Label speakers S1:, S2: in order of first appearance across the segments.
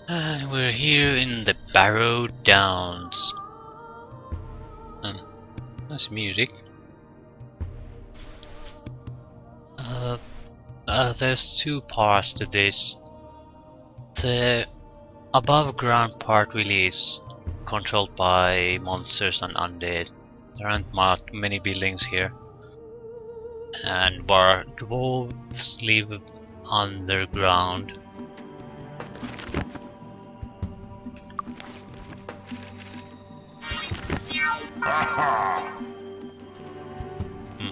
S1: And we're here in the Barrow Downs. Nice music. There's two parts to this. The above ground part really is controlled by monsters and undead. There aren't many buildings here. And dwarves live underground.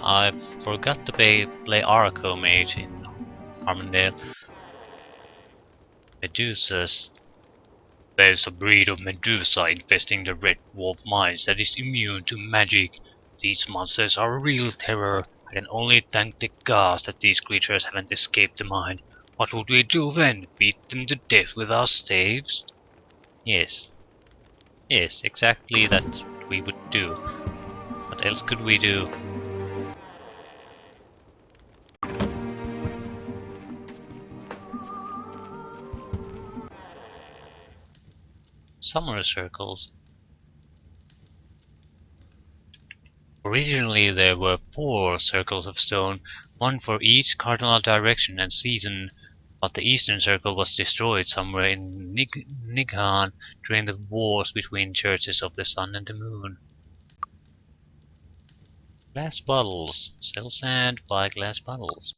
S1: I forgot to play Archmage in Armandale. Medusas. There's a breed of Medusa infesting the red wolf mines that is immune to magic. These monsters are a real terror. I can only thank the gods that these creatures haven't escaped the mine. What would we do then? Beat them to death with our staves? Yes. Yes, exactly that's what we would do. What else could we do? Summoner circles. Originally there were 4 circles of stone, one for each cardinal direction and season, but the eastern circle was destroyed somewhere in Nighan during the wars between churches of the sun and the moon. Glass bottles. Sell sand, buy glass bottles.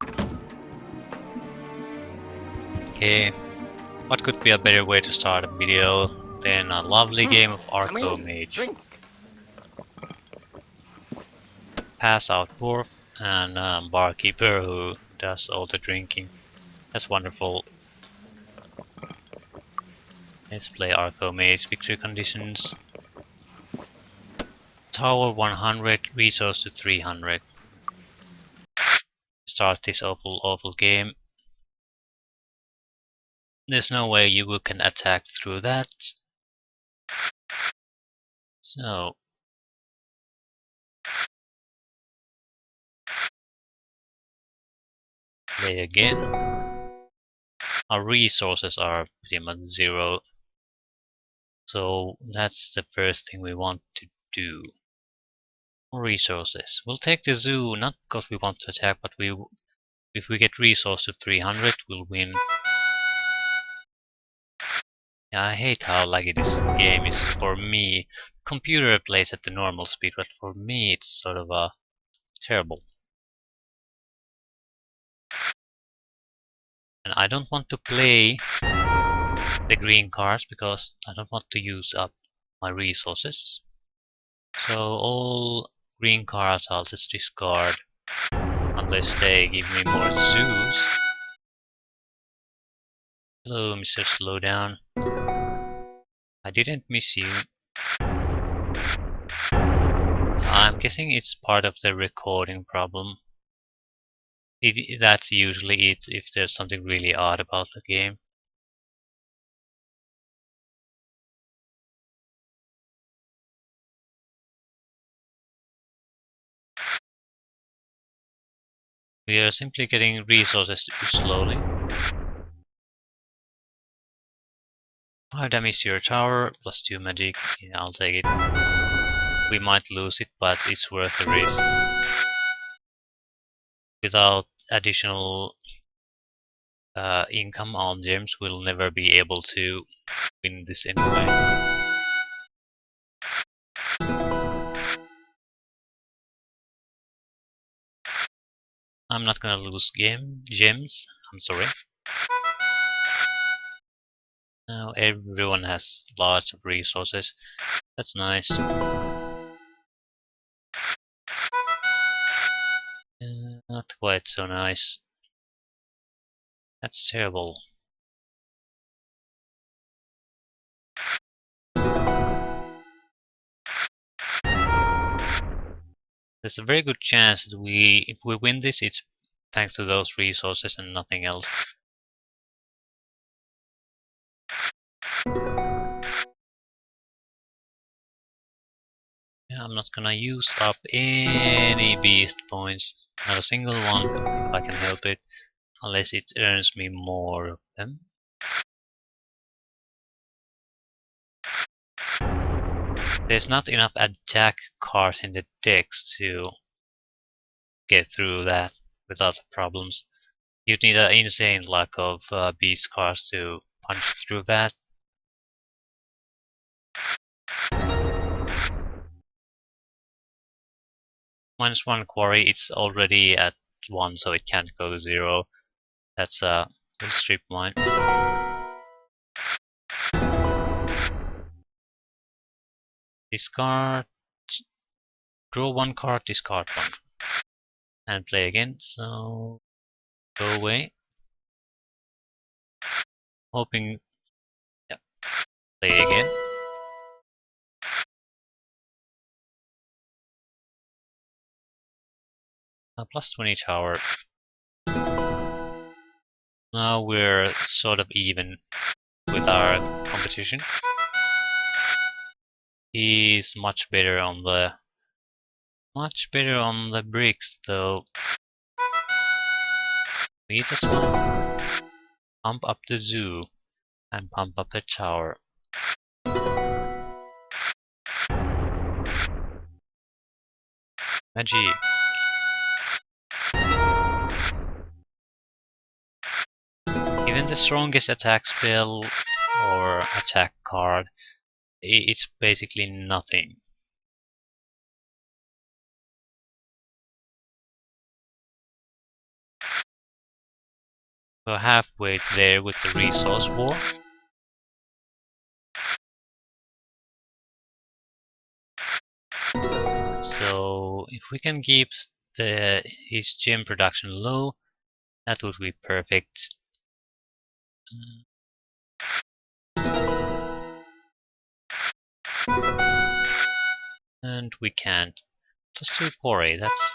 S1: Okay, what could be a better way to start a video than a lovely game of Archmage? Pass out dwarf and barkeeper who does all the drinking. That's wonderful. Let's play Archmage. Victory conditions. Tower 100, resource to 300. Start this awful game. There's no way you can attack through that. So play again. Our resources are pretty much 0. So that's the first thing we want to do. Resources. We'll take the zoo, not because we want to attack, but if we get resource to 300, we'll win. Yeah, I hate how laggy this game is for me. Computer plays at the normal speed, but for me it's sort of terrible. And I don't want to play the green cards because I don't want to use up my resources. So all green cards I'll just discard unless they give me more zoos. Hello, Mr. Slowdown. I didn't miss you. I'm guessing it's part of the recording problem. That's usually it if there's something really odd about the game. We are simply getting resources too slowly. 5 damage to your tower, plus 2 magic. Yeah, I'll take it. We might lose it, but it's worth the risk. Without additional income on gems, we'll never be able to win this anyway. I'm not gonna lose gems, I'm sorry. Now everyone has lots of resources. That's nice. Not quite so nice. That's terrible. There's a very good chance that if we win this, it's thanks to those resources and nothing else. Yeah, I'm not gonna use up any beast points. Not a single one, if I can help it. Unless it earns me more of them. There's not enough attack cards in the decks to get through that without problems. You'd need an insane lack of beast cards to punch through that. -1 quarry, it's already at 1, so it can't go to 0. That's a strip mine. Discard, draw 1 card, discard 1. And play again, so go away. Hoping, yeah, play again. +20 tower. Now we're sort of even with our competition. He's much better on the bricks though. We just want to pump up the zoo and pump up the tower. Magic. Even the strongest attack spell or attack card, it's basically nothing. We're halfway there with the resource war. So if we can keep his gem production low, that would be perfect. And we can't. +2 quarry, that's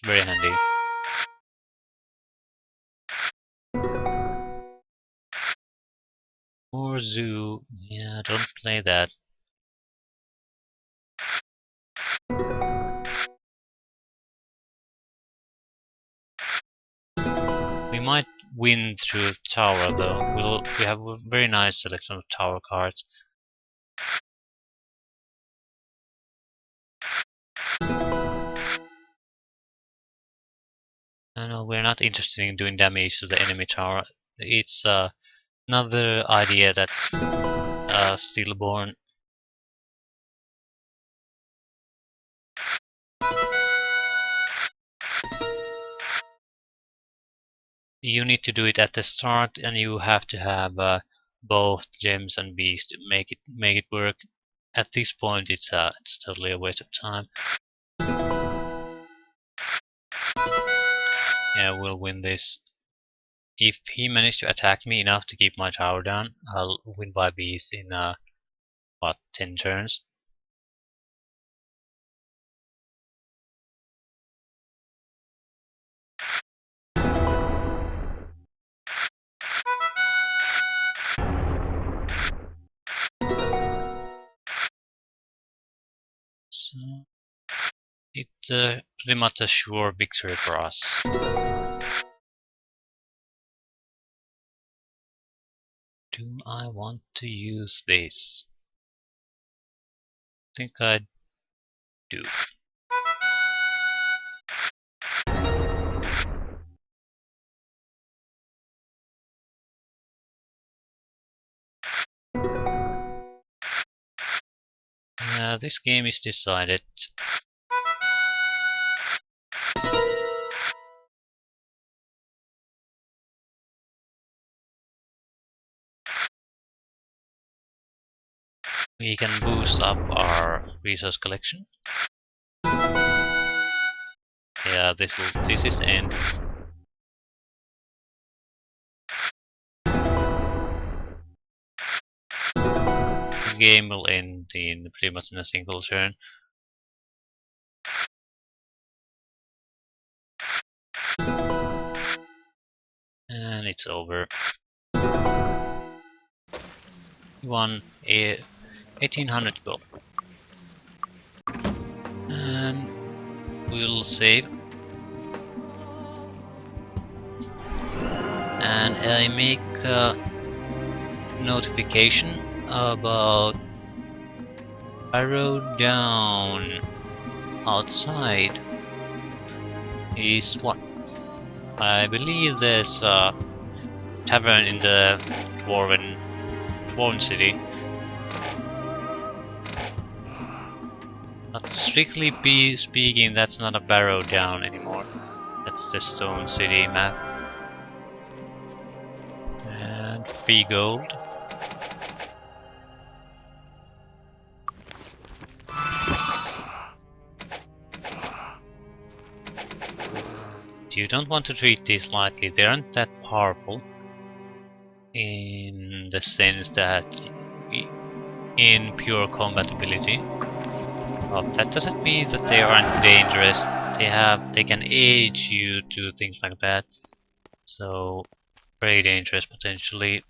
S1: very handy. More zoo, yeah, don't play that. We might win through tower though. We have a very nice selection of tower cards. No, we're not interested in doing damage to the enemy tower. It's another idea that's stillborn. You need to do it at the start, and you have to have both gems and beasts to make it work. At this point, it's totally a waste of time. Yeah, we'll win this. If he managed to attack me enough to keep my tower down, I'll win by beast in what, 10 turns. So it's pretty much a sure victory for us. Do I want to use this? I think I do. This game is decided. We can boost up our resource collection. Yeah, this is the end. The game will end in pretty much in a single turn. And it's over. We won 1800 gold. And we'll save. And I make a notification about Barrow Down outside is what? I believe there's a tavern in the Dwarven city. But strictly speaking, that's not a Barrow Down anymore. That's the Stone City map. And free gold. You don't want to treat these lightly. They aren't that powerful in the sense that in pure combat ability. But that doesn't mean that they aren't dangerous. They can age you to things like that. So very dangerous potentially.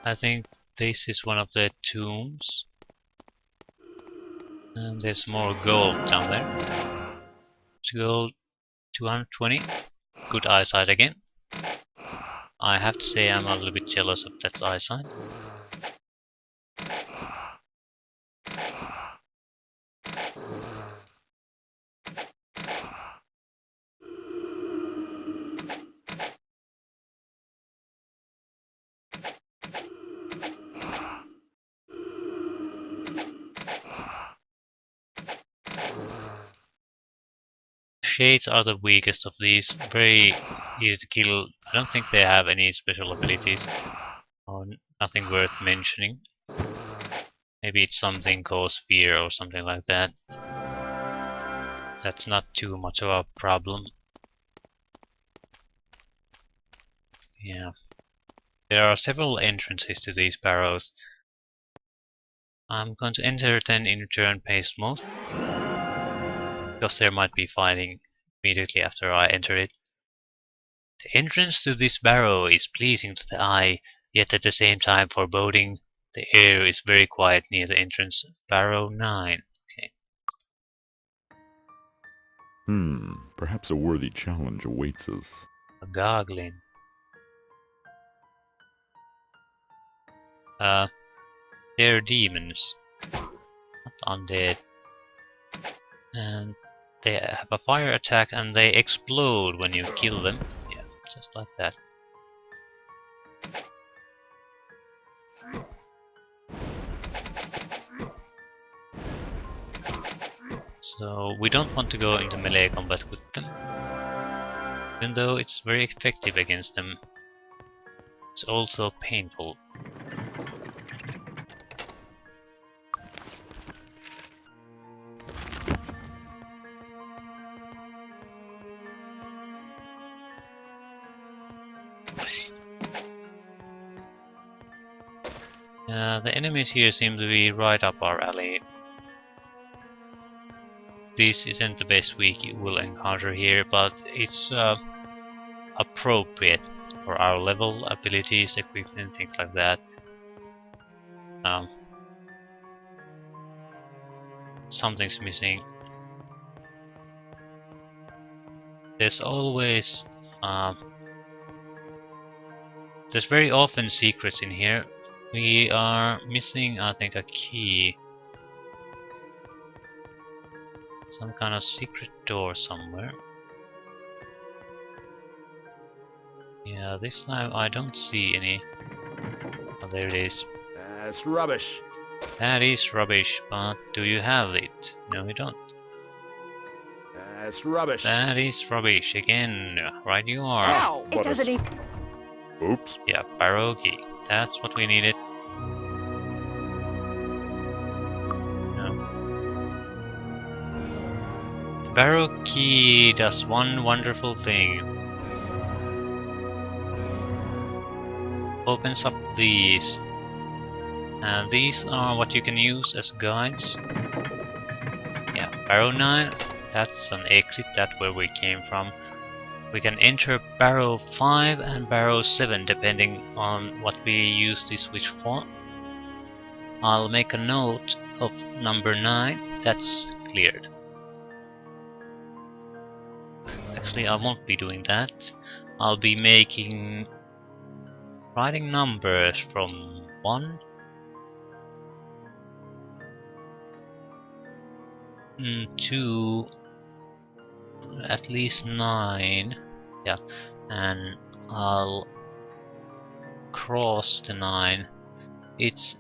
S1: I think this is one of the tombs. And there's more gold down there. Gold 220. Good eyesight again. I have to say I'm a little bit jealous of that eyesight. Shades are the weakest of these, very easy to kill. I don't think they have any special abilities, or nothing worth mentioning. Maybe it's something called Sphere or something like that. That's not too much of a problem. Yeah. There are several entrances to these barrows. I'm going to enter then in turn-based mode, because there might be fighting immediately after I enter it. The entrance to this barrow is pleasing to the eye, yet at the same time foreboding. The air is very quiet near the entrance. Barrow 9. Okay.
S2: Perhaps a worthy challenge awaits us.
S1: A goblin. They're demons, not undead. And they have a fire attack and they explode when you kill them. Yeah, just like that. So we don't want to go into melee combat with them. Even though it's very effective against them, it's also painful. The enemies here seem to be right up our alley. This isn't the best week you will encounter here, but it's appropriate for our level, abilities, equipment, things like that. Something's missing. There's always there's very often secrets in here. We are missing, I think, a key. Some kind of secret door somewhere. Yeah, this time I don't see any. Oh, there it is.
S3: That's rubbish.
S1: That is rubbish, but do you have it? No, you don't.
S3: That's rubbish.
S1: That is rubbish again. Right you are.
S3: Ow!
S2: It doesn't Oops.
S1: Yeah, Barrow key. That's what we needed. The Barrow key does one wonderful thing. Opens up these. And these are what you can use as guides. Yeah, Barrow 9. That's an exit, that's where we came from. We can enter Barrow 5 and Barrow 7 depending on what we use this switch for. I'll make a note of number 9, that's cleared. Actually, I won't be doing that. I'll be writing numbers from 1 to at least 9. Yeah, and I'll cross the 9. It's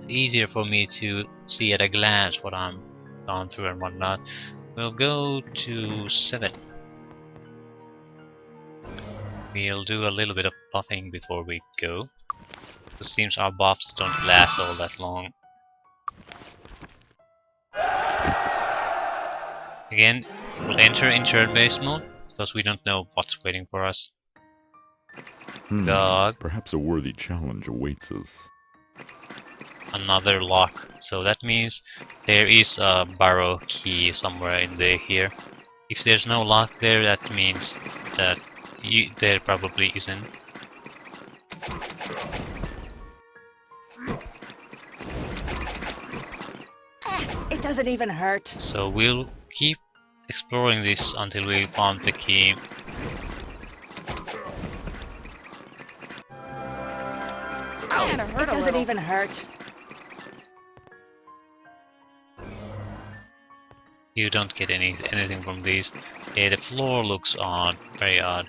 S1: easier for me to see at a glance what I'm gone through and whatnot. We'll go to 7. We'll do a little bit of buffing before we go. It seems our buffs don't last all that long. Again, we'll enter in turn-based mode because we don't know what's waiting for us. Dog.
S2: Perhaps a worthy challenge awaits us.
S1: Another lock. So that means there is a barrow key somewhere in here. If there's no lock there, that means that there probably isn't.
S4: It doesn't even hurt.
S1: So we'll keep exploring this until we found the key.
S4: It doesn't even hurt.
S1: You don't get anything from these. Okay, the floor looks odd, very odd.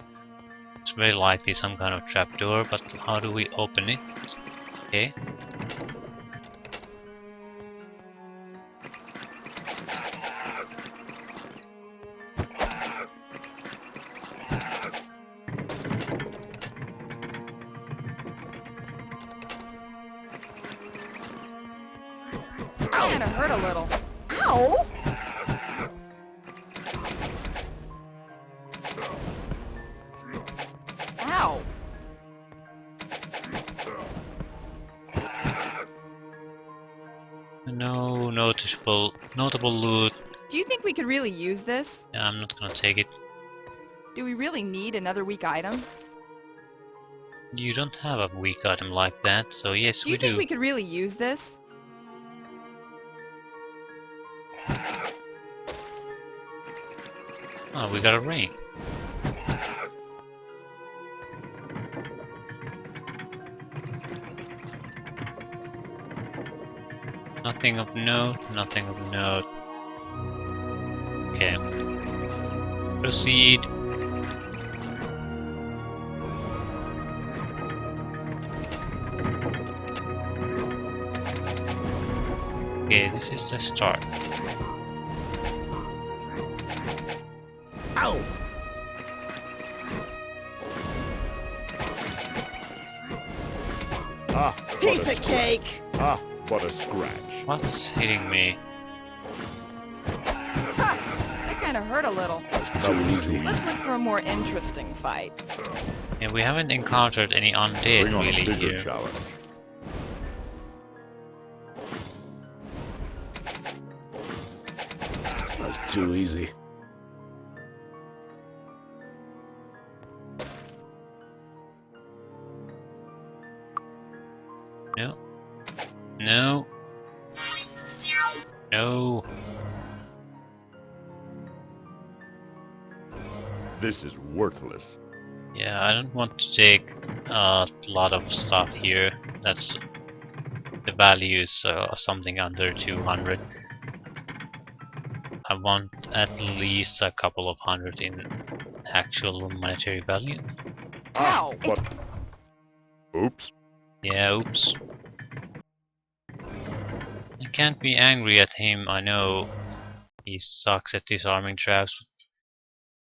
S1: It's very likely some kind of trapdoor, but how do we open it? Okay.
S4: Kinda hurt a little. Ow! Ow!
S1: No notable loot.
S5: Do you think we could really use this?
S1: Yeah, I'm not gonna take it.
S5: Do we really need another weak item?
S1: You don't have a weak item like that, so yes,
S5: Do you
S1: we
S5: think
S1: do.
S5: we could really use this?
S1: Oh, we got a ring. Nothing of note, nothing of note. Okay. Proceed. Okay, this is the start.
S3: Ow! Ah,
S4: Piece of cake!
S3: but a scratch.
S1: What's hitting me?
S5: That kinda hurt a little.
S3: That's too easy.
S5: Let's look for a more interesting fight.
S1: Yeah, we haven't encountered any undead
S3: Bring on a
S1: really
S3: bigger
S1: here.
S3: challenge. That's too easy.
S1: No. No. No.
S3: This is worthless.
S1: Yeah, I don't want to take a lot of stuff here. That's the value is something under 200. I want at least a couple of hundred in actual monetary value.
S5: Ow!
S3: But... Oops.
S1: Yeah, oops. I can't be angry at him, I know he sucks at disarming traps.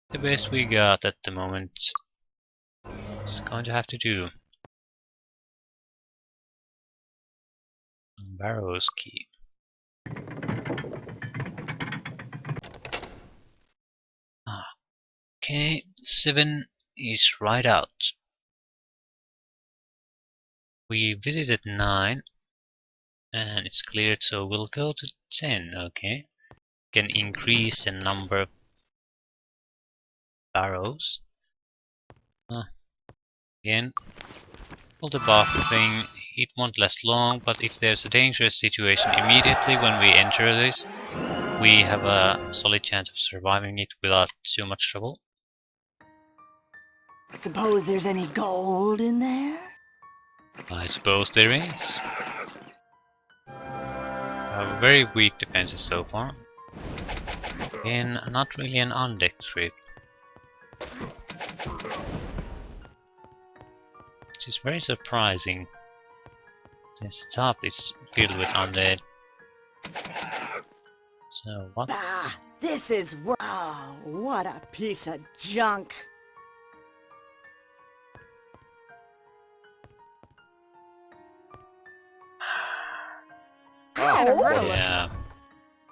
S1: The best we got at the moment is going to have to do. Barrow's key. Okay, 7 is right out. We visited 9 and it's cleared, so we'll go to 10, okay? Can increase the number of barrows. Again, pull the buff thing. It won't last long, but if there's a dangerous situation immediately when we enter this, we have a solid chance of surviving it without too much trouble.
S4: Suppose there's any gold in there?
S1: I suppose there is. Have very weak defenses so far. Again, not really an undead trip. Which is very surprising, since the top is filled with undead. So, what?
S4: Ah, this is wow, what a piece of junk.
S5: Kinda hurt a little.
S1: Yeah,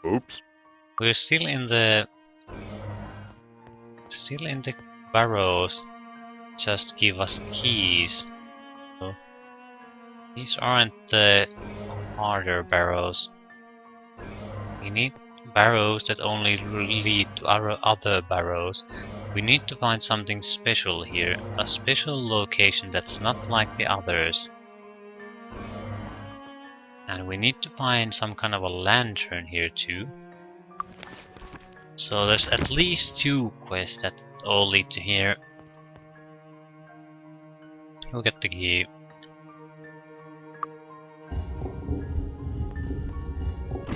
S3: Oops.
S1: we're still in the barrows. Just give us keys. So, these aren't the harder barrows. We need barrows that only lead to our other barrows. We need to find something special here, a special location that's not like the others. And we need to find some kind of a lantern here too. So there's at least 2 quests that all lead to here. We'll get the key.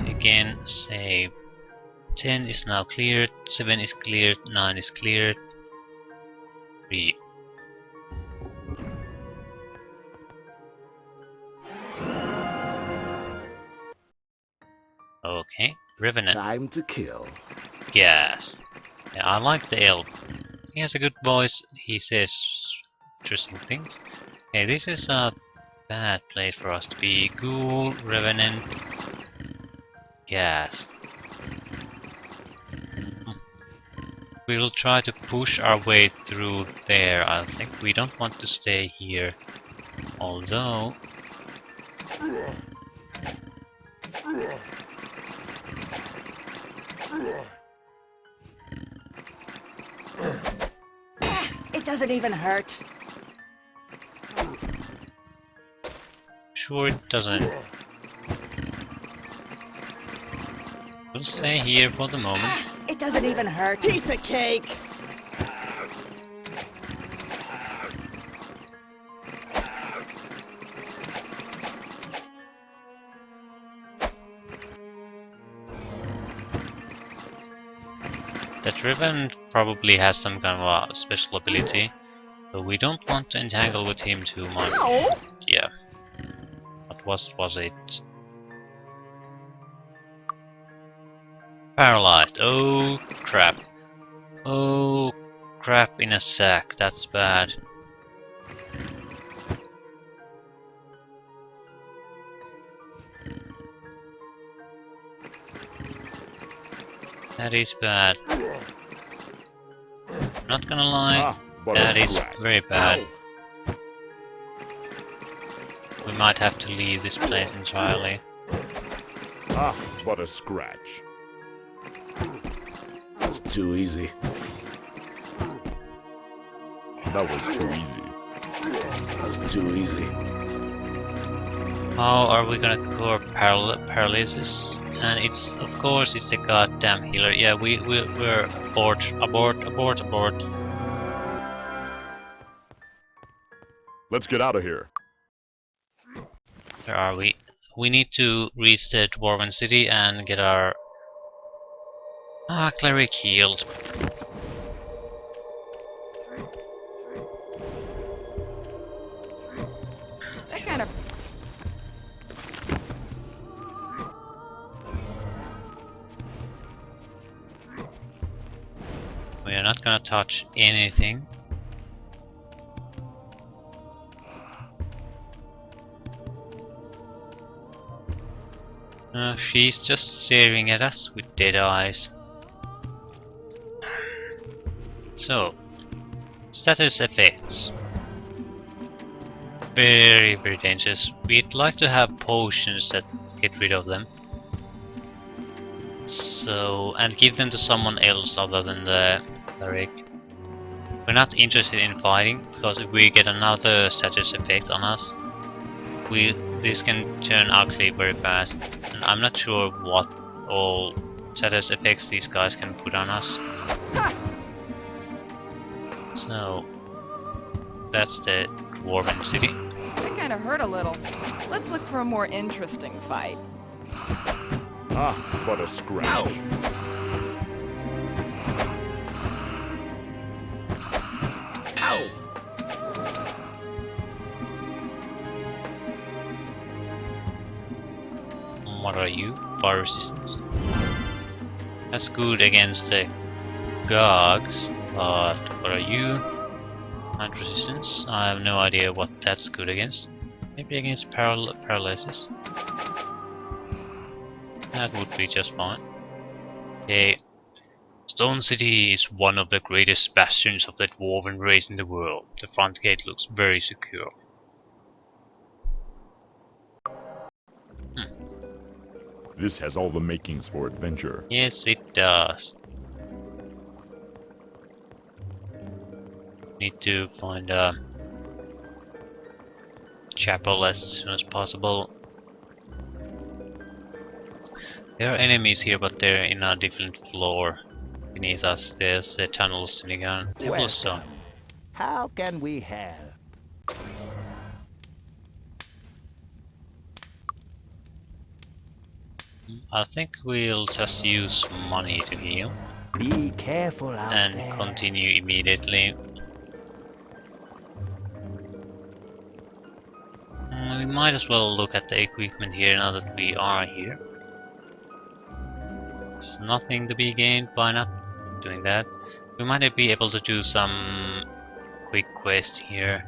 S1: Again, save. 10 is now cleared, 7 is cleared, 9 is cleared. 3. Okay, Revenant.
S3: Time to kill.
S1: Yes. Yeah, I like the elf. He has a good voice, he says interesting things. Okay, this is a bad place for us to be. Ghoul, Revenant, Gas. We will try to push our way through there. I think we don't want to stay here. Although...
S4: It doesn't even hurt.
S1: Sure it doesn't. We'll stay here for the moment.
S4: It doesn't even hurt. Piece of cake.
S1: That Revenant probably has some kind of a special ability, so we don't want to entangle with him too much.
S4: Ow!
S1: Yeah. What was it? Paralyzed. Oh crap. Oh crap in a sack. That's bad. That is bad. Not gonna lie, that is very bad. We might have to leave this place entirely.
S3: Ah, but a scratch.
S6: It's too easy.
S3: That was too easy.
S6: That's too easy.
S1: How are we gonna cure paralysis? And it's, of course, it's a goddamn healer. Yeah, we're abort.
S3: Let's get out of here.
S1: Where are we? We need to reach the Dwarven city and get our cleric healed.
S5: That kind of...
S1: We are not gonna touch anything. She's just staring at us with dead eyes. So, status effects. Very, very dangerous. We'd like to have potions that get rid of them. So, and give them to someone else other than the cleric. We're not interested in fighting, because if we get another status effect on us, this can turn ugly very fast. And I'm not sure what all status effects these guys can put on us. So that's the Dwarven city.
S5: That kinda hurt a little. Let's look for a more interesting fight.
S3: Ah, but a scratch.
S1: What are you? Fire resistance. That's good against the Gogs, but what are you? Night resistance? I have no idea what that's good against. Maybe against paralysis? That would be just fine. Okay. Stone City is one of the greatest bastions of the dwarven race in the world. The front gate looks very secure.
S3: This has all the makings for adventure.
S1: Yes, it does. Need to find a chapel as soon as possible. There are enemies here, but they're in a different floor. Beneath us, there's the tunnels sitting on table stone.
S7: How can we help?
S1: I think we'll just use money to heal
S7: Be careful out
S1: and
S7: there.
S1: continue immediately. We might as well look at the equipment here now that we are here. There's nothing to be gained by not doing that. We might be able to do some quick quests here.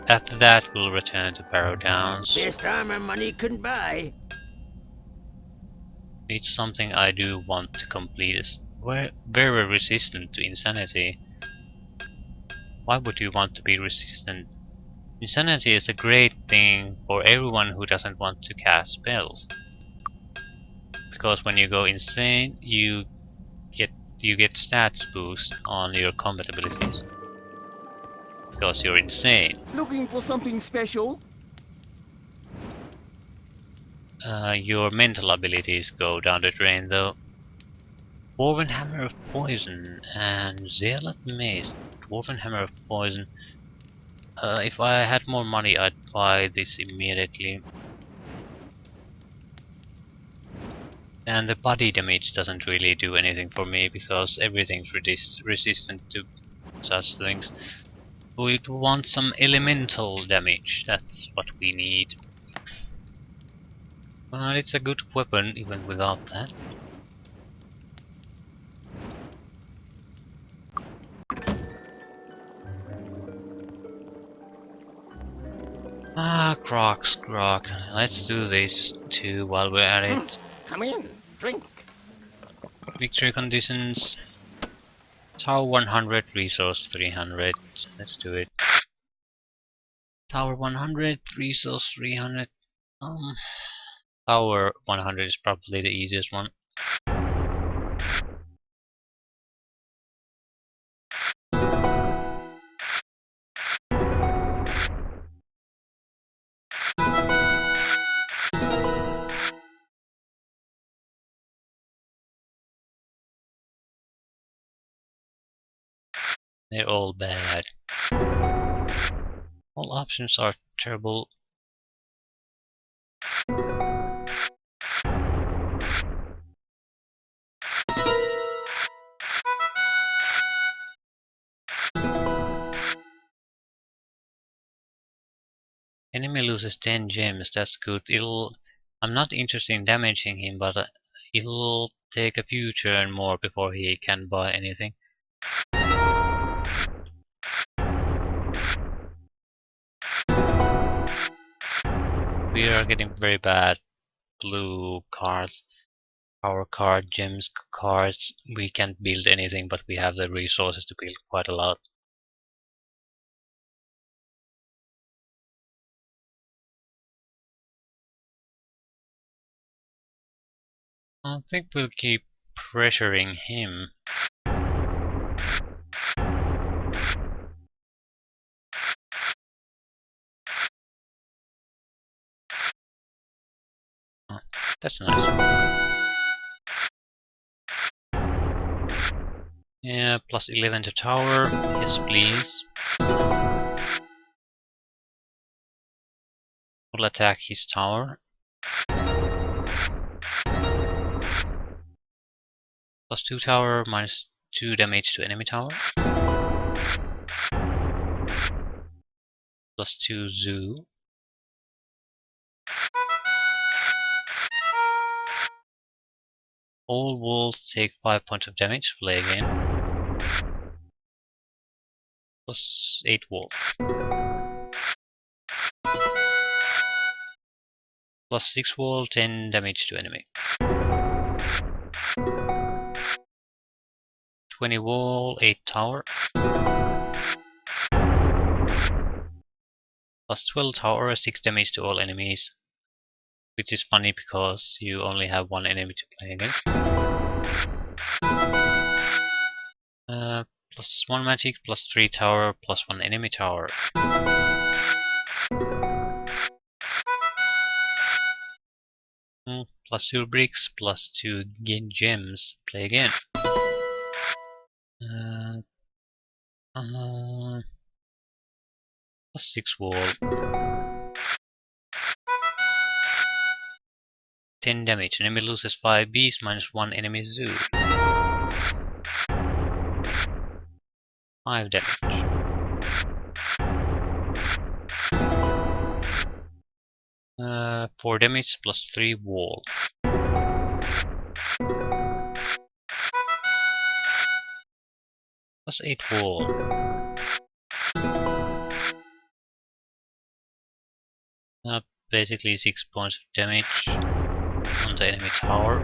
S1: After that, we'll return to Barrow Downs.
S7: Best armor money can buy.
S1: It's something I do want to complete. Is very resistant to insanity. Why would you want to be resistant? Insanity is a great thing for everyone who doesn't want to cast spells. Because when you go insane, you get stats boost on your combat abilities. Because you're insane.
S7: Looking for something special?
S1: Your mental abilities go down the drain though. Dwarven Hammer of Poison and Zealot Mace. Dwarven Hammer of Poison. If I had more money, I'd buy this immediately. And the body damage doesn't really do anything for me because everything's resistant to such things. We'd want some elemental damage, that's what we need. Well, it's a good weapon even without that. Ah, Grok. Let's do this too while we're at it.
S7: Come in, drink.
S1: Victory conditions. Tower 100, resource 300. Let's do it. Tower 100, resource 300. Tower 100 is probably the easiest one. They're all bad. All options are terrible. Enemy loses 10 gems, that's good. I'm not interested in damaging him, but it'll take a few turns more before he can buy anything. We are getting very bad blue cards. Power card, gems cards. We can't build anything, but we have the resources to build quite a lot. I think we'll keep pressuring him. That's nice. Yeah, plus 11 to tower. Yes, please. Will attack his tower. Plus 2 tower, minus 2 damage to enemy tower. Plus 2 zoo. All walls take 5 points of damage. Play again. Plus 8 wall. Plus 6 wall, 10 damage to enemy. 20 wall, 8 tower. Plus 12 tower, 6 damage to all enemies. Which is funny because you only have one enemy to play against. Plus 1 magic, plus 3 tower, plus 1 enemy tower. Plus 2 bricks, plus 2 gems. Play again. Plus 6 wall. 10 damage. Enemy loses 5 bees minus 1 enemy zoo. 5 damage. Uh, 4 damage plus 3 wall. Plus 8 wall. Basically 6 points of damage on the enemy tower.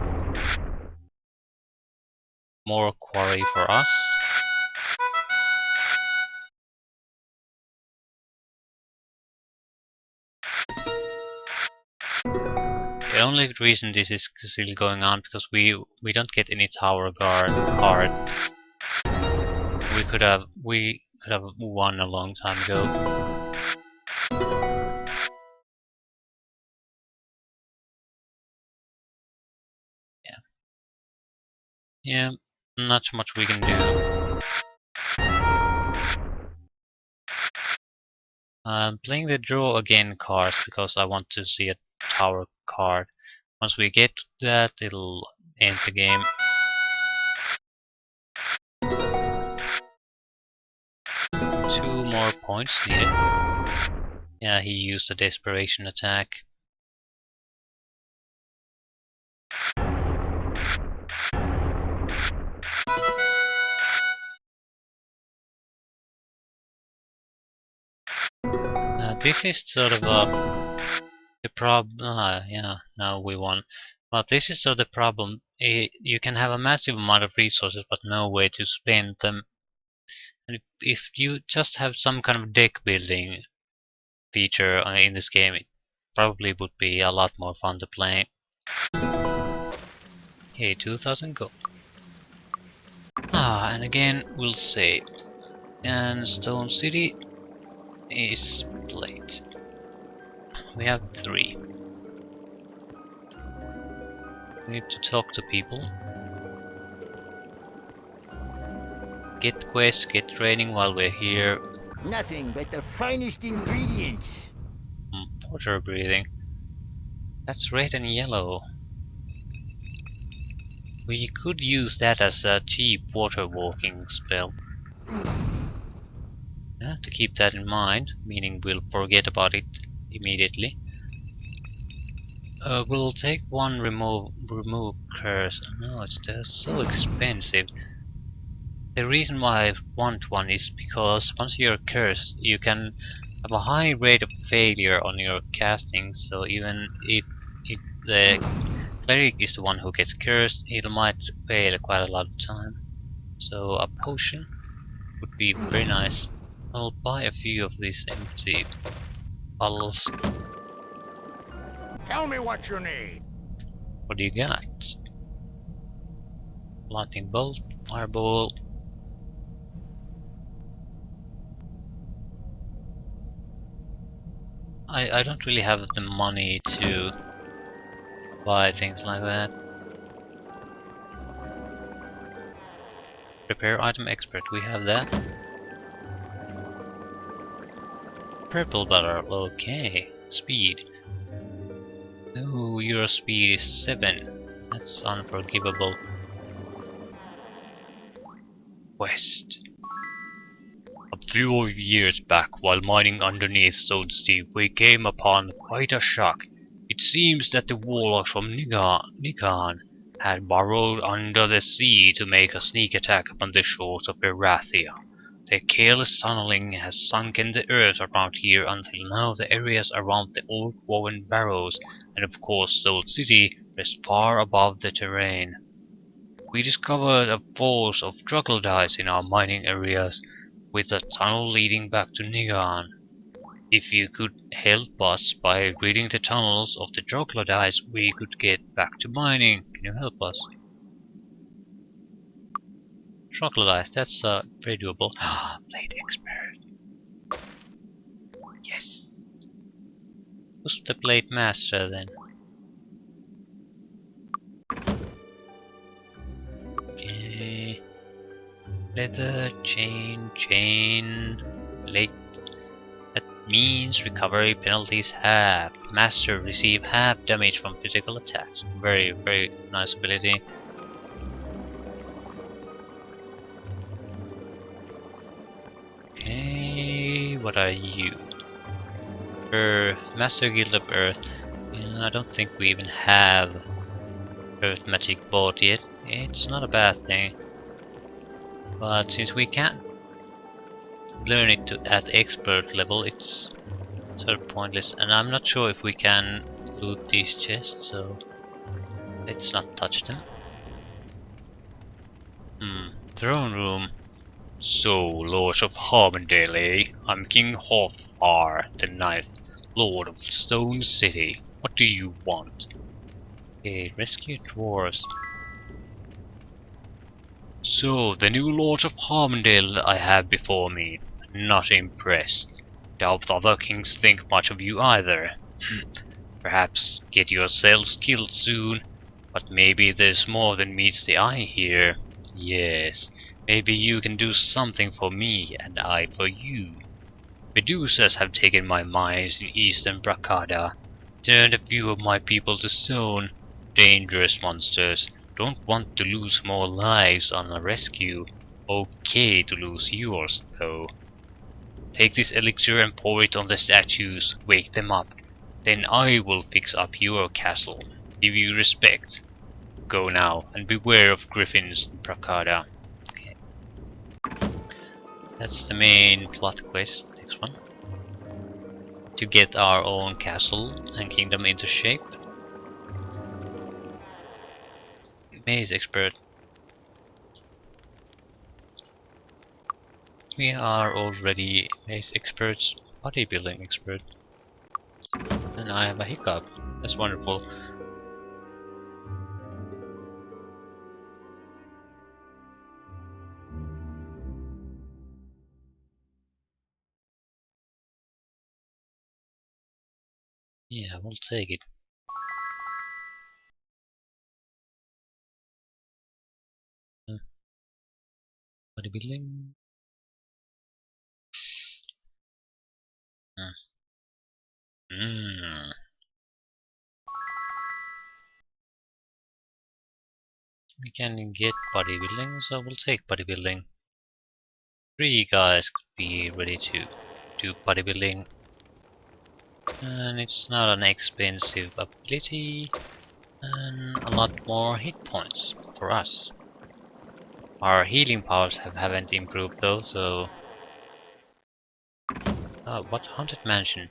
S1: More quarry for us. The only reason this is still going on because we don't get any tower guard card. We could have won a long time ago. Yeah, not much we can do. I'm playing the draw again cards because I want to see a tower card. Once we get that, it'll end the game. Two more points needed. Yeah, he used a desperation attack. This is sort of the problem. Yeah, now we won. But this is sort of the problem. You can have a massive amount of resources, but no way to spend them. And if you just have some kind of deck building feature in this game, it probably would be a lot more fun to play. Okay, 2000 gold. And again we'll save. And Stone City is played. We have 3. We need to talk to people. Get quests, get training while we're here.
S7: Nothing but the finest ingredients.
S1: Water breathing. That's red and yellow. We could use that as a cheap water walking spell. Yeah, to keep that in mind, meaning we'll forget about it immediately. We'll take 1 remove curse. No, they're so expensive. The reason why I want one is because once you're cursed, you can have a high rate of failure on your casting. So even if the cleric is the one who gets cursed, it might fail quite a lot of time. So a potion would be very nice. I'll buy a few of these empty bottles.
S7: Tell me what you need.
S1: What do you got? Lightning bolt, fireball. I don't really have the money to buy things like that. Repair item expert, we have that. Purple barrel, okay. Speed. Ooh, your speed is 7. That's unforgivable. Quest. A few years back, while mining underneath Stone Sea, we came upon quite a shock. It seems that the warlocks from Nikan had burrowed under the sea to make a sneak attack upon the shores of Erathia. Their careless tunneling has sunken the earth around here until now the areas around the old woven barrows and of course Stone City rest far above the terrain. We discovered a force of troglodytes in our mining areas, with a tunnel leading back to Nigan. If you could help us by reading the tunnels of the troglodytes, we could get back to mining. Can you help us? Troglodytes, that's very doable. Blade expert. Yes. Who's the blade master then? Okay. Leather, chain, blade. That means recovery penalties half. Master receive half damage from physical attacks. Very, very nice ability. Okay, what are you? Earth, Master Guild of Earth. Yeah, I don't think we even have Earth Magic bought yet. It's not a bad thing. But since we can't learn it at expert level, it's sort of pointless. And I'm not sure if we can loot these chests, so let's not touch them. Throne room. So, Lords of Harmondale, eh? I'm King Hofar, the Ninth, Lord of Stone City. What do you want? Okay, rescue dwarves. So, the new Lords of Harmondale I have before me. Not impressed. Doubt the other kings think much of you either. Perhaps get yourselves killed soon, but maybe there's more than meets the eye here. Yes, maybe you can do something for me and I for you. Medusas have taken my mines in eastern Bracada, turned a few of my people to stone. Dangerous monsters. Don't want to lose more lives on a rescue. Okay to lose yours, though. Take this elixir and pour it on the statues, wake them up. Then I will fix up your castle, give you respect. Go now, and beware of griffins in Bracada. Okay. That's the main plot quest, next one. To get our own castle and kingdom into shape. Maze expert. We are already maze experts, bodybuilding expert. And I have a hiccup. That's wonderful. Yeah, we'll take it. Bodybuilding. Mm. We can get bodybuilding, so we'll take bodybuilding. 3 guys could be ready to do bodybuilding. And it's not an expensive ability. And a lot more hit points for us. Our healing powers haven't improved though, so... what haunted mansion?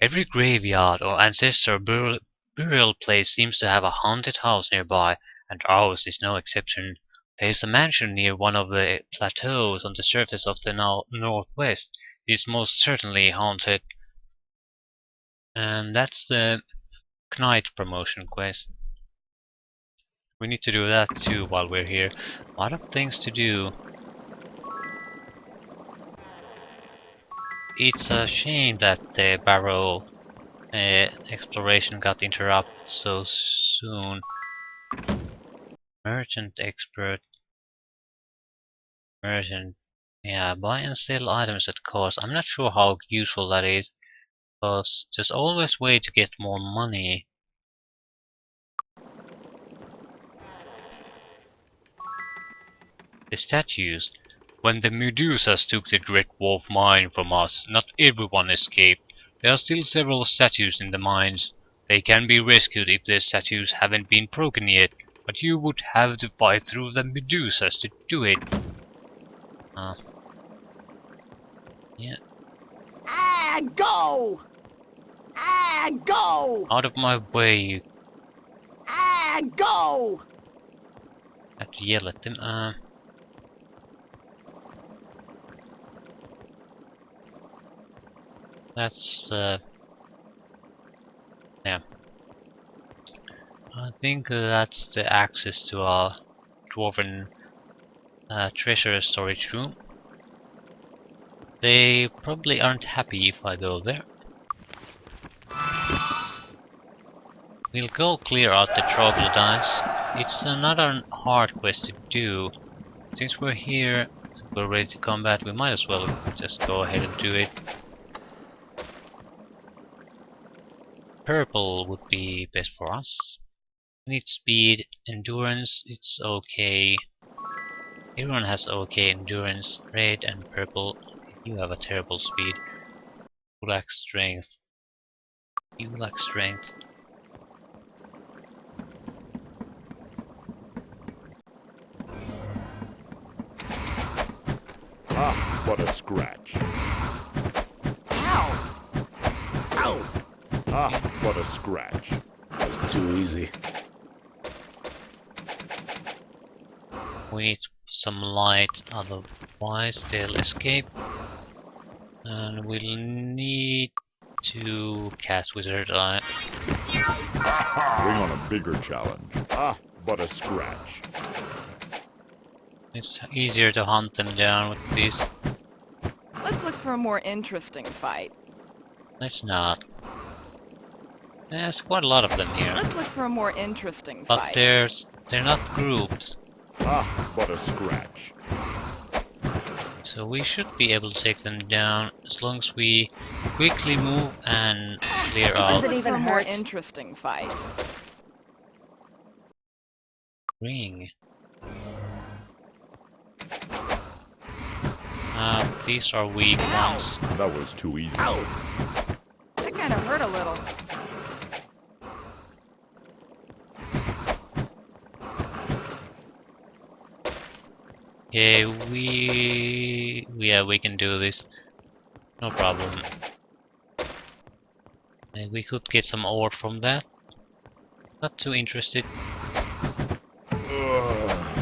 S1: Every graveyard or ancestor burial place seems to have a haunted house nearby, and ours is no exception. There's a mansion near one of the plateaus on the surface of the northwest. It is most certainly haunted. And that's the Knight promotion quest. We need to do that too while we're here. A lot of things to do. It's a shame that the Barrow exploration got interrupted so soon. Merchant expert. Merchant. Yeah, buy and sell items at cost. I'm not sure how useful that is, because there's always way to get more money. The statues. When the Medusas took the Great Wolf Mine from us, not everyone escaped. There are still several statues in the mines. They can be rescued if the statues haven't been broken yet, but you would have to fight through the Medusas to do it. Yeah.
S4: And go! And go!
S1: Out of my way, you
S4: And go!
S1: have to yell at them. That's yeah. I think that's the access to our dwarven treasure storage room. They probably aren't happy if I go there. We'll go clear out the troglodytes. It's another hard quest to do. Since we're here, we're ready to combat, we might as well just go ahead and do it. Purple would be best for us. We need speed, endurance, it's okay. Everyone has okay endurance. Red and purple, you have a terrible speed. You lack strength. You lack strength.
S3: Ah, what a scratch.
S4: Ow!
S7: Ow!
S3: Ah, what a scratch.
S6: That's too easy.
S1: We need some light, otherwise they'll escape. And we'll need to cast Wizard Eye.
S3: Bring on a bigger challenge. Ah, what a scratch.
S1: It's easier to hunt them down with this.
S5: Let's look for a more interesting fight.
S1: Let's not. There's quite a lot of them here.
S5: Let's look for a more interesting
S1: But
S5: fight.
S1: they're not grouped.
S3: Ah, what a scratch.
S1: So we should be able to take them down as long as we quickly move and clear
S4: Does
S1: out
S4: it
S5: Look
S4: even
S5: for a more
S4: hurt?
S5: interesting fight.
S1: ring. These are weak ones.
S3: That was too easy.
S5: That kind of hurt a little.
S1: Yeah, we can do this. No problem. We could get some ore from that. Not too interested.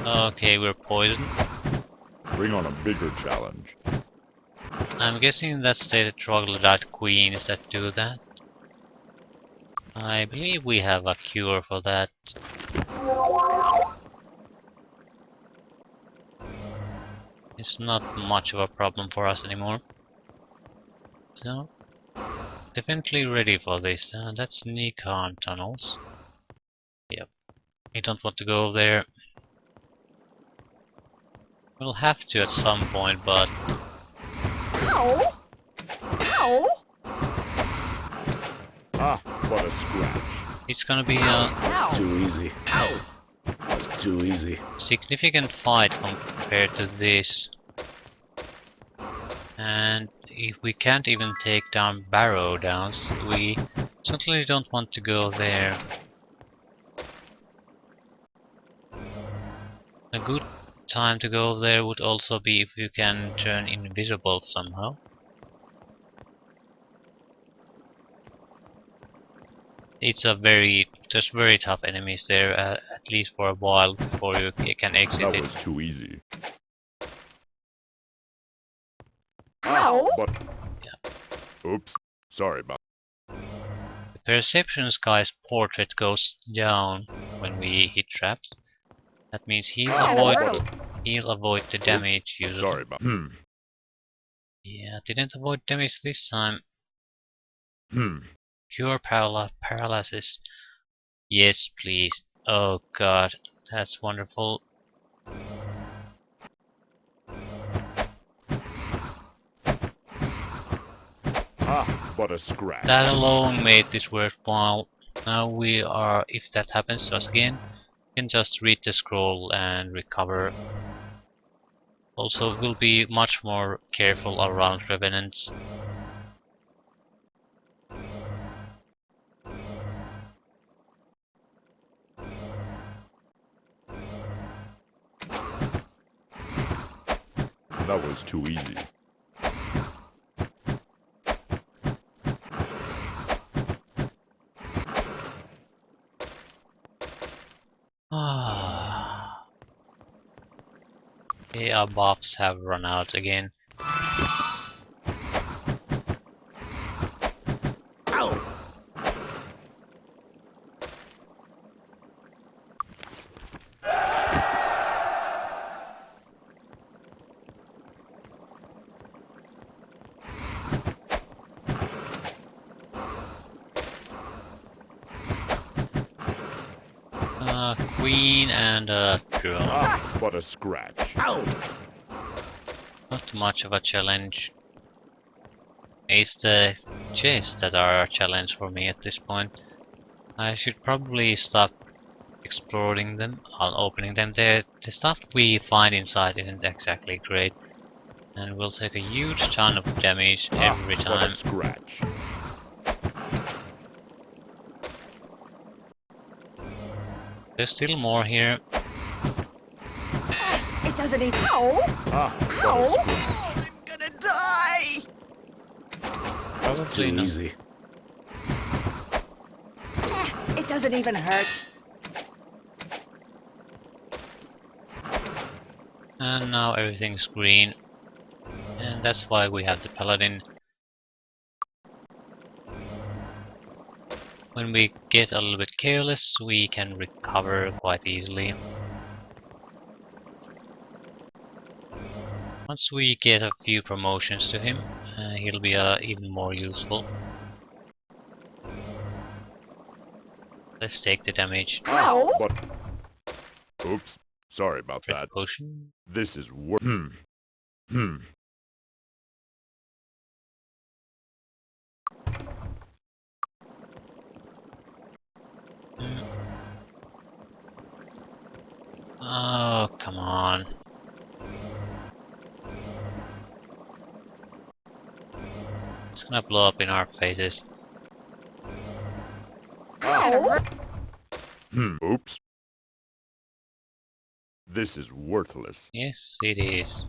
S1: Okay, we're poisoned.
S3: Bring on a bigger challenge.
S1: I'm guessing that's the troglodyte queens that do that. I believe we have a cure for that. It's not much of a problem for us anymore. So, definitely ready for this. That's Nikon tunnels. Yep. We don't want to go there. We'll have to at some point, but
S4: Ow! Ow!
S3: Ah, what a scratch.
S1: it's gonna be a
S5: Ow!
S6: Too easy. That's too easy.
S1: significant fight compared to this. And if we can't even take down Barrow Downs, we certainly don't want to go there. A good time to go there would also be if you can turn invisible somehow. There's very tough enemies there, at least for a while before you can exit
S3: That
S1: it.
S3: was too easy.
S4: Ow!
S3: But... Oops. Sorry about
S1: The perception guy's portrait goes down when we hit traps. That means he'll avoid the damage usually.
S3: Sorry about...
S1: Yeah, didn't avoid damage this time. Cure paralysis. Yes, please. Oh god, that's wonderful.
S3: Ah, but a scratch.
S1: That alone made this worthwhile. Now we are, if that happens to us again, we can just read the scroll and recover. Also, we'll be much more careful around revenants.
S3: That was too easy.
S1: Ah. Okay, our buffs have run out again. Queen and a drone.
S3: Ah, but a scratch.
S1: Not much of a challenge. It's the chests that are a challenge for me at this point. I should probably stop exploring them, opening them. The stuff we find inside isn't exactly great, and we'll take a huge ton of damage every
S3: But
S1: time.
S3: a scratch.
S1: There's still more here.
S4: It doesn't even. Ow!
S3: Ah, but a
S4: Ow!
S3: scratch.
S4: I'm gonna die!
S6: It's too
S1: Probably not.
S6: easy.
S4: It doesn't even hurt.
S1: And now everything's green. And that's why we have the paladin. When we get a little bit careless, we can recover quite easily. Once we get a few promotions to him, he'll be even more useful. Let's take the damage.
S4: Ow!
S3: But... Oops. Sorry about
S1: Red
S3: that.
S1: potion.
S3: This is worth...
S1: Oh, come on. It's gonna blow up in our faces.
S4: Ow!
S3: Oops. This is worthless.
S1: Yes, it is.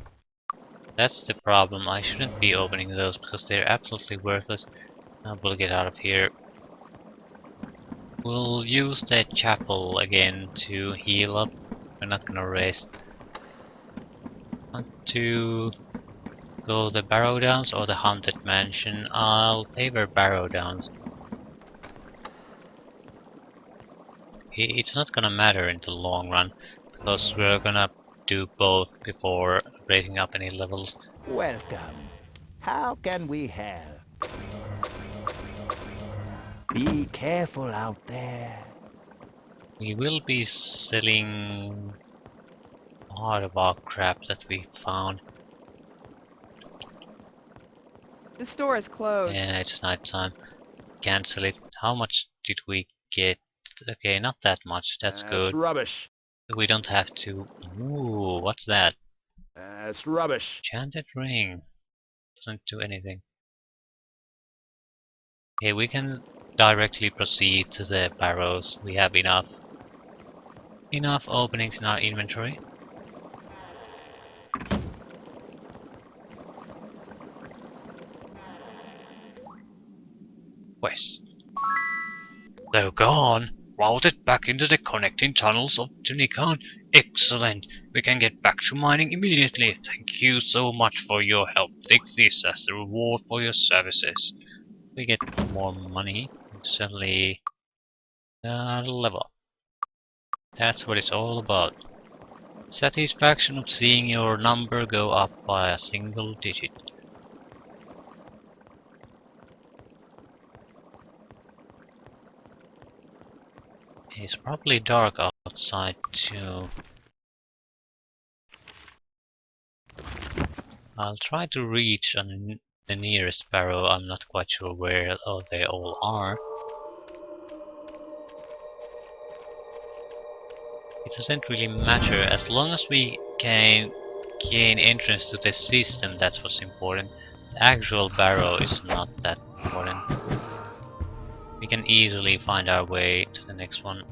S1: That's the problem. I shouldn't be opening those because they're absolutely worthless. Now we'll get out of here. We'll use the chapel again to heal up. We're not gonna rest. Want to go the Barrow Downs or the Haunted Mansion? I'll favor Barrow Downs. It's not gonna matter in the long run because we're gonna do both before raising up any levels.
S7: Welcome. How can we help? Be careful out there.
S1: We will be selling part of our crap that we found.
S5: The store is closed.
S1: Yeah, it's night time. Cancel it. How much did we get? Okay, not that much. That's good.
S7: rubbish.
S1: We don't have to. Ooh, what's that?
S7: That's rubbish.
S1: Enchanted ring. Doesn't do anything. Okay, we can directly proceed to the barrows. We have enough openings in our inventory. West. They're gone. Routed back into the connecting tunnels of Tunikan. Excellent. We can get back to mining immediately. Thank you so much for your help. Take this as the reward for your services. We get more money. Suddenly, level. That's what it's all about. Satisfaction of seeing your number go up by a single digit. It's probably dark outside too. I'll try to reach the nearest Barrow. I'm not quite sure where they all are. It doesn't really matter, as long as we can gain entrance to the system, that's what's important. The actual Barrow is not that important. We can easily find our way to the next one.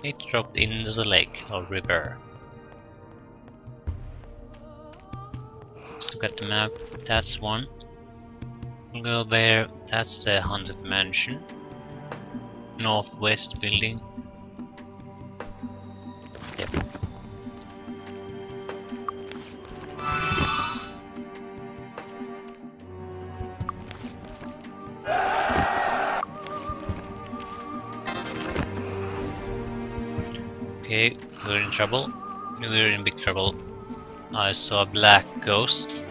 S1: It dropped into the lake or river. Let's look at the map. That's one. We'll go there. That's the haunted mansion. Northwest building. Yep. Okay, we're in trouble. We're in big trouble. I saw a black ghost.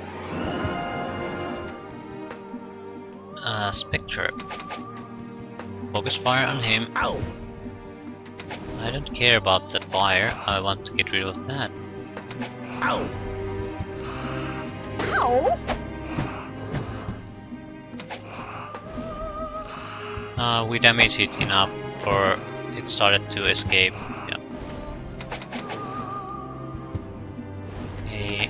S1: A spectre. Focus fire on him.
S7: Ow!
S1: I don't care about the fire. I want to get rid of that.
S7: Ow!
S4: Ow!
S1: We damaged it enough for it started to escape. Yeah. Hey.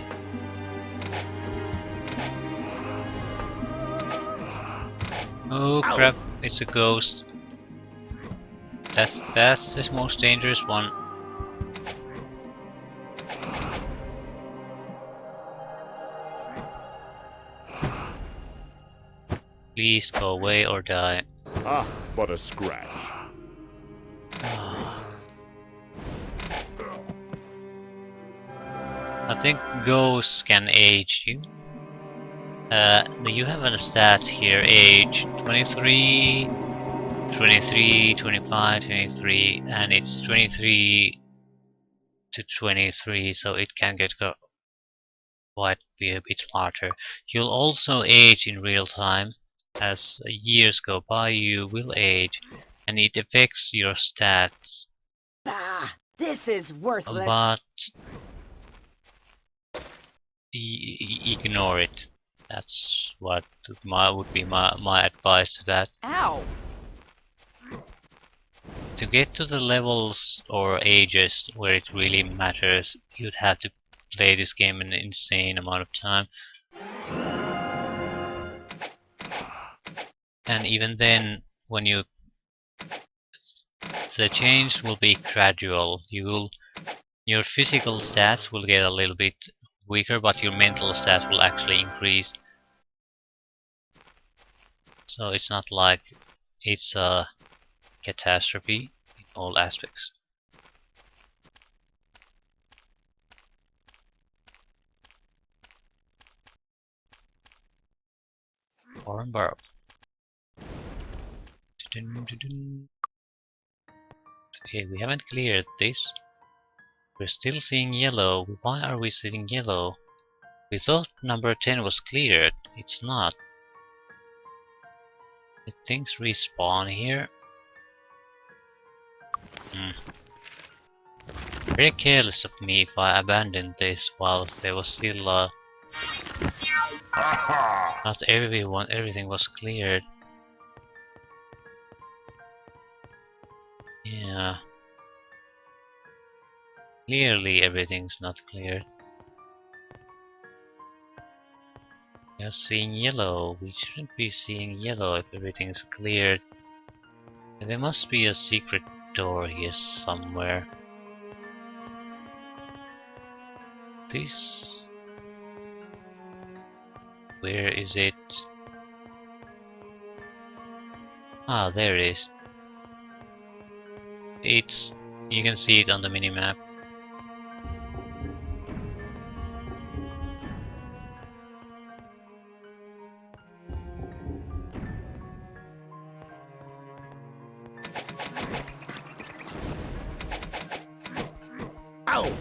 S1: Oh crap! It's a ghost. That's the most dangerous one. Please go away or die.
S3: Ah, but a scratch.
S1: I think ghosts can age you. You have a stats here, age 23, 23, 25, 23, and it's 23 to 23, so it can get quite be a bit larger. You'll also age in real time. As years go by, you will age, and it affects your stats.
S4: Ah, this is worthless.
S1: But ignore it. That's what would be my advice to that.
S5: Ow!
S1: To get to the levels or ages where it really matters, you'd have to play this game an insane amount of time. And even then, when the change will be gradual. Your physical stats will get a little bit weaker, but your mental stats will actually increase. So it's not like it's a catastrophe in all aspects. Or Barrow. Okay, we haven't cleared this. We're still seeing yellow. Why are we seeing yellow? We thought number 10 was cleared. It's not. Did things respawn here? Very careless of me if I abandoned this whilst there was still not everything was cleared. Yeah. Clearly everything's not cleared. We are seeing yellow. We shouldn't be seeing yellow if everything's cleared. And there must be a secret door here somewhere. This... Where is it? Ah, there it is. You can see it on the minimap.
S7: Ow!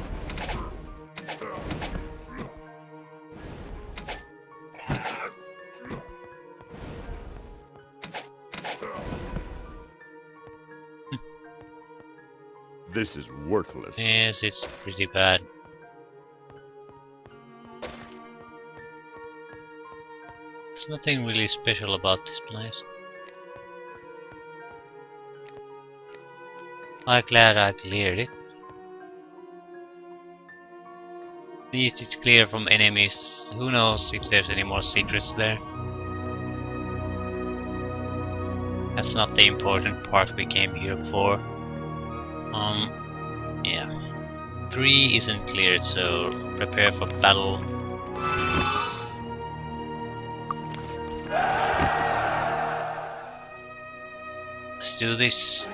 S3: This is worthless.
S1: Yes, it's pretty bad. There's nothing really special about this place. I'm glad I cleared it. At least it's clear from enemies. Who knows if there's any more secrets there. That's not the important part we came here for. Yeah. 3 isn't cleared, so prepare for battle. Let's do this.